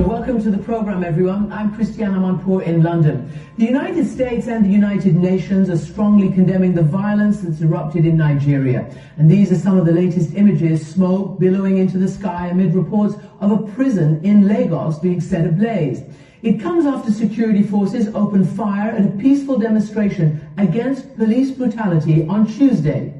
Welcome to the program, everyone. I'm Christiana Manpour in London. The United States and the United Nations are strongly condemning the violence that's erupted in Nigeria. And these are some of the latest images: smoke billowing into the sky amid reports of a prison in Lagos being set ablaze. It comes after security forces opened fire at a peaceful demonstration against police brutality on Tuesday.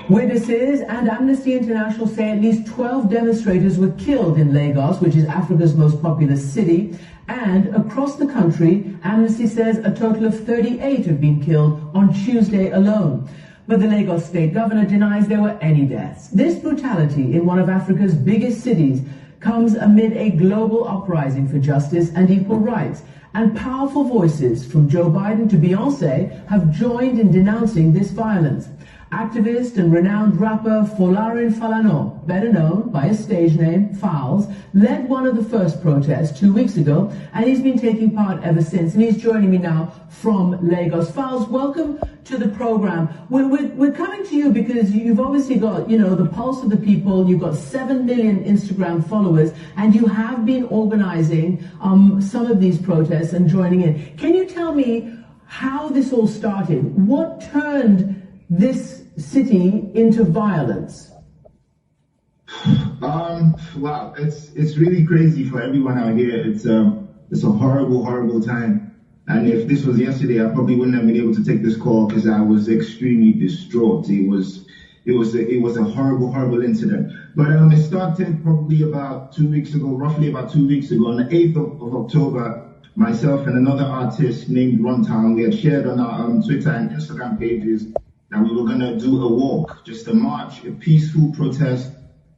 Witnesses and Amnesty International say at least 12 demonstrators were killed in Lagos, which is Africa's most populous city. And across the country, Amnesty says a total of 38 have been killed on Tuesday alone. But the Lagos state governor denies there were any deaths. This brutality in one of Africa's biggest cities comes amid a global uprising for justice and equal rights. And powerful voices from Joe Biden to Beyonce have joined in denouncing this violence. Activist and renowned rapper Folarin Falana, better known by his stage name Falz, led one of the first protests 2 weeks ago, and he's been taking part ever since. And he's joining me now from Lagos. Falz, welcome to the program. We're coming to you because you've obviously got, the pulse of the people. You've got 7 million Instagram followers, and you have been organizing some of these protests and joining in. Can you tell me how this all started? What turned this city into violence? Wow, it's really crazy for everyone out here. It's a horrible time. And if this was yesterday, I probably wouldn't have been able to take this call because I was extremely distraught. It was a horrible incident. But it started probably about 2 weeks ago, roughly about 2 weeks ago, on the 8th of October. Myself and another artist named Runtown, we had shared on our Twitter and Instagram pages that we were going to do a walk, just a march, a peaceful protest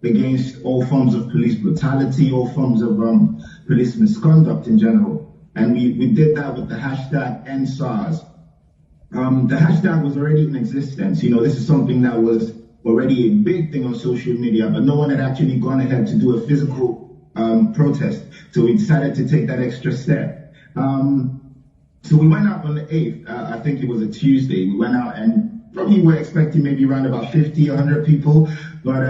against all forms of police brutality, all forms of police misconduct in general. And we did that with the hashtag EndSars. The hashtag was already in existence. This is something that was already a big thing on social media, but no one had actually gone ahead to do a physical protest. So we decided to take that extra step. So we went out on the 8th. I think it was a Tuesday. We went out and probably we're expecting maybe around about 50, 100 people, but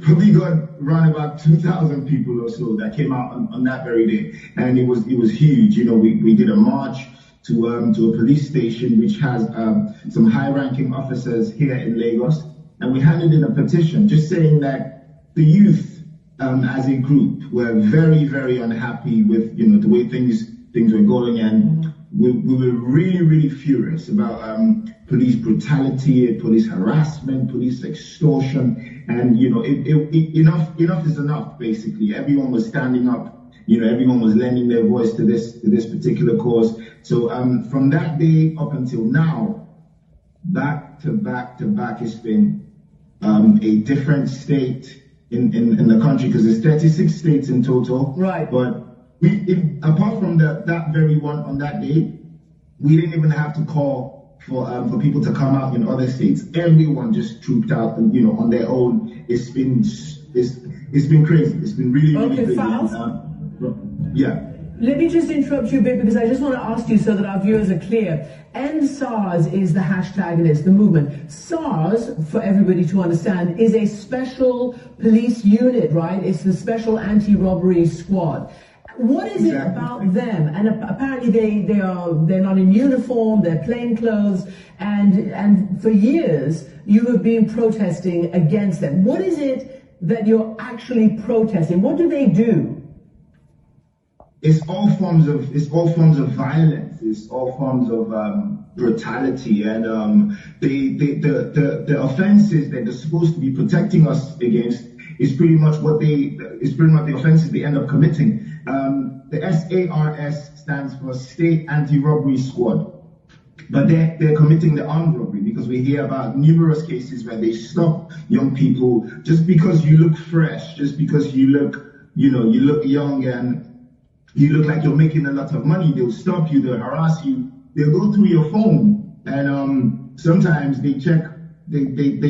probably got around about 2,000 people or so that came out on that very day, and it was huge. We did a march to a police station which has some high-ranking officers here in Lagos, and we handed in a petition just saying that the youth, as a group, were very, very unhappy with the way things were going, and we were really furious about police brutality, police harassment, police extortion, and enough is enough. Basically, everyone was standing up. Everyone was lending their voice to this particular cause. So from that day up until now, back to back, it's been a different state in the country, because there's 36 states in total. Right. But apart from that very one on that day, we didn't even have to call for people to come out in other states. Everyone just trooped out, on their own. It's been crazy. It's been really crazy. Yeah. Let me just interrupt you a bit, because I just want to ask you so that our viewers are clear. EndSars is the hashtag, and it's the movement. SARS, for everybody to understand, is a special police unit, right? It's the special anti-robbery squad. What is it about them? And apparently they're not in uniform, they're plain clothes, and for years you have been protesting against them. What is it that you're actually protesting? What do they do? It's all forms of violence. It's all forms of brutality, and the offenses that they're supposed to be protecting us against is pretty much the offenses they end up committing. The SARS stands for State Anti-Robbery Squad, but they're committing the armed robbery, because we hear about numerous cases where they stop young people just because you look fresh, just because you look young and you look like you're making a lot of money. They'll stop you, they'll harass you, they'll go through your phone, and sometimes they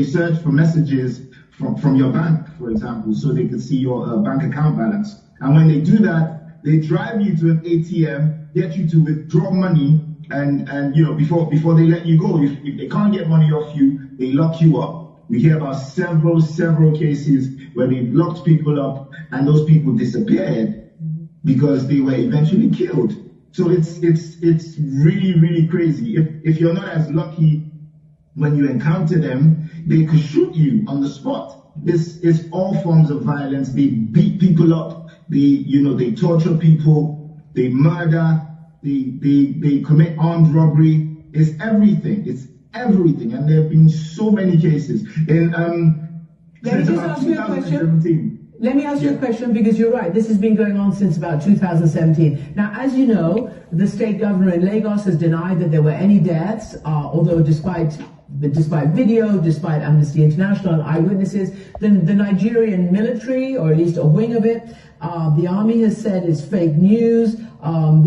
search for messages from your bank, for example, so they can see your bank account balance. And when they do that, they drive you to an ATM, get you to withdraw money, and before they let you go, if they can't get money off you, they lock you up. We hear about several cases where they locked people up and those people disappeared because they were eventually killed. So it's really crazy. If you're not as lucky when you encounter them, they could shoot you on the spot. It's all forms of violence. They beat people up. They torture people. They murder. They commit armed robbery. It's everything. It's everything. And there have been so many cases. Let me just ask you a question. Let me ask you a question, because you're right. This has been going on since about 2017. Now, as you know, the state governor in Lagos has denied that there were any deaths, although despite video, despite Amnesty International and eyewitnesses, the Nigerian military, or at least a wing of it, the army has said is fake news, and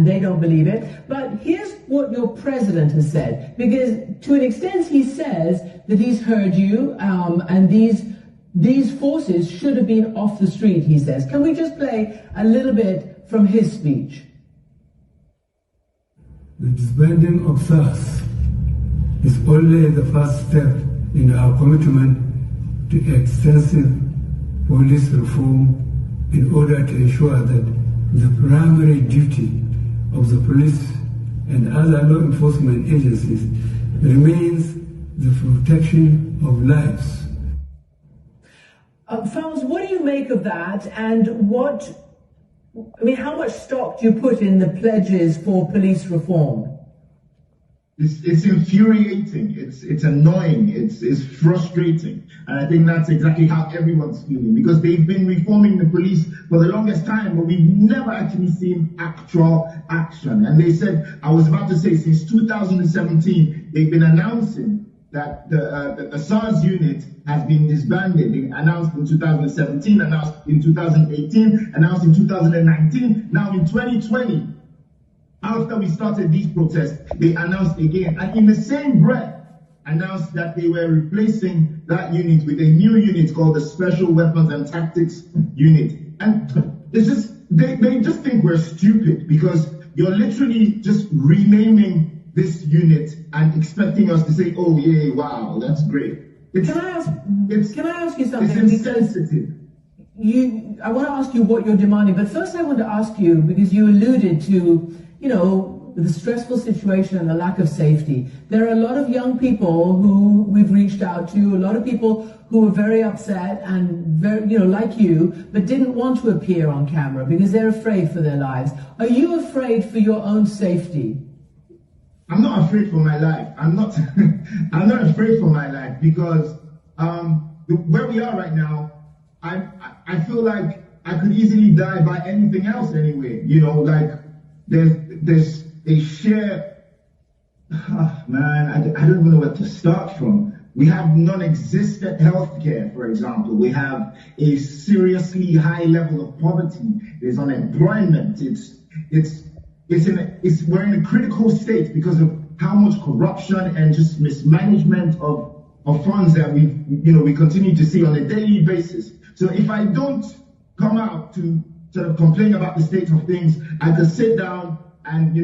they don't believe it. But here's what your president has said, because to an extent he says that he's heard you, and these forces should have been off the street, he says. Can we just play a little bit from his speech? The disbanding of SARS is only the first step in our commitment to extensive police reform in order to ensure that the primary duty of the police and other law enforcement agencies remains the protection of lives. Falz, what do you make of that, and how much stock do you put in the pledges for police reform? It's infuriating, it's annoying, it's frustrating. And I think that's exactly how everyone's feeling, because they've been reforming the police for the longest time, but we've never actually seen actual action. And they said, I was about to say, since 2017, they've been announcing that the SARS unit has been disbanded. They announced in 2017, announced in 2018, announced in 2019, now in 2020. After we started these protests, they announced again, and in the same breath, announced that they were replacing that unit with a new unit called the Special Weapons and Tactics Unit. And it's just, they just think we're stupid, because you're literally just renaming this unit and expecting us to say, oh yeah, wow, that's great. Can I ask you something? It's insensitive. I want to ask you what you're demanding, but first I want to ask you, because you alluded to, the stressful situation and the lack of safety. There are a lot of young people who we've reached out to, a lot of people who are very upset and very, like you, but didn't want to appear on camera because they're afraid for their lives. Are you afraid for your own safety? I'm not afraid for my life. I'm not afraid for my life, because where we are right now, I feel like I could easily die by anything else anyway. There's a sheer, I don't even know where to start from. We have non-existent healthcare, for example. We have a seriously high level of poverty. There's unemployment. We're in a critical state because of how much corruption and just mismanagement of funds that we continue to see on a daily basis. So if I don't come out to sort of complain about the state of things, I could sit down and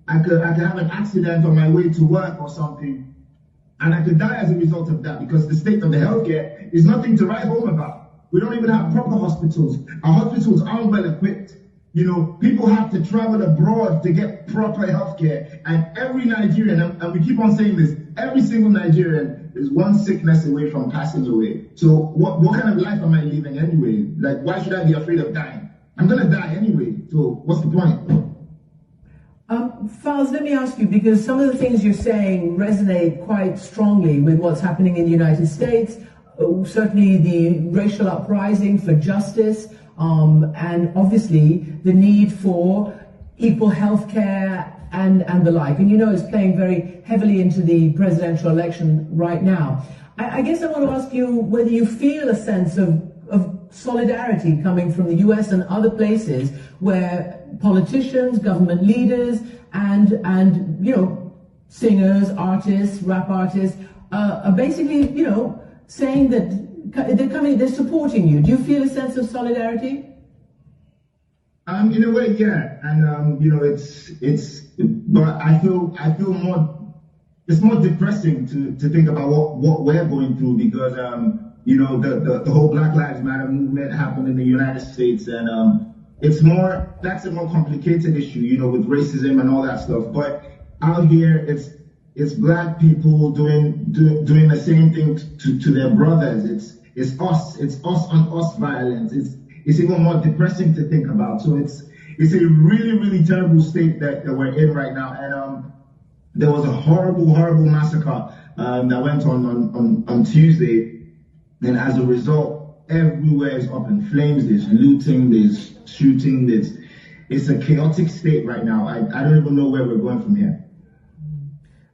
I could have an accident on my way to work or something, and I could die as a result of that, because the state of the healthcare is nothing to write home about. We don't even have proper hospitals. Our hospitals aren't well equipped. People have to travel abroad to get proper healthcare, and every Nigerian, and we keep on saying this, every single Nigerian is one sickness away from passing away. So what kind of life am I living anyway? Like, why should I be afraid of dying? I'm gonna die anyway, so what's the point? Falz, let me ask you, because some of the things you're saying resonate quite strongly with what's happening in the United States, certainly the racial uprising for justice, and obviously the need for equal health care and the like. And it's playing very heavily into the presidential election right now. I guess I want to ask you whether you feel a sense of solidarity coming from the US and other places where politicians, government leaders, and singers, artists, rap artists are basically, saying that they're supporting you. Do you feel a sense of solidarity? In a way, yeah, and but I feel more it's more depressing to think about what we're going through, because you know, the whole Black Lives Matter movement happened in the United States, and that's a more complicated issue, you know, with racism and all that stuff. But out here, it's black people doing the same thing to their brothers. It's us on us violence. It's even more depressing to think about. So it's a really, really terrible state that we're in right now. And there was a horrible massacre that went on Tuesday, and as a result, everywhere is up in flames. There's looting, there's shooting. It's a chaotic state right now. I don't even know where we're going from here.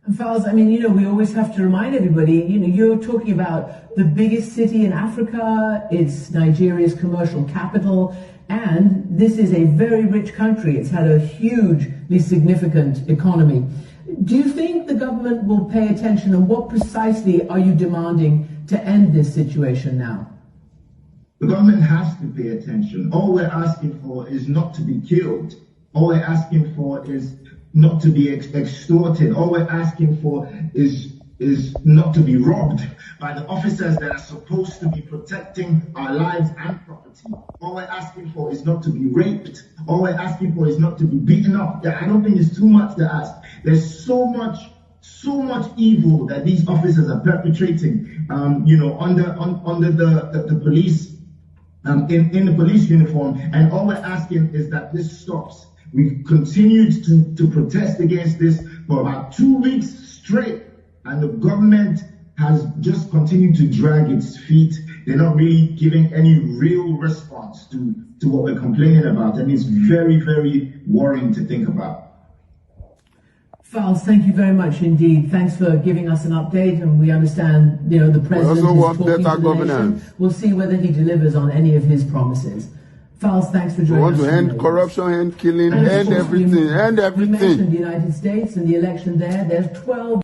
And Falz, I mean, you know, we always have to remind everybody, you know, you're talking about the biggest city in Africa. It's Nigeria's commercial capital, and this is a very rich country. It's had a hugely significant economy. Do you think the government will pay attention, and what precisely are you demanding to end this situation now? The government has to pay attention. All we're asking for is not to be killed. All we're asking for is not to be extorted. All we're asking for is not to be robbed by the officers that are supposed to be protecting our lives and property. All we're asking for is not to be raped. All we're asking for is not to be beaten up. I don't think it's too much to ask. There's so much evil that these officers are perpetrating, you know, under the police, in the police uniform. And all we're asking is that this stops. We've continued to protest against this for about 2 weeks straight, and the government has just continued to drag its feet. They're not really giving any real response to what we're complaining about, and it's very, very worrying to think about. Falz, thank you very much indeed. Thanks for giving us an update, and we understand, you know, the president is talking to the nation. We'll see whether he delivers on any of his promises. Falz, thanks for joining us. We want to end corruption, end killing, end everything, end everything. You mentioned the United States and the election there. There's 12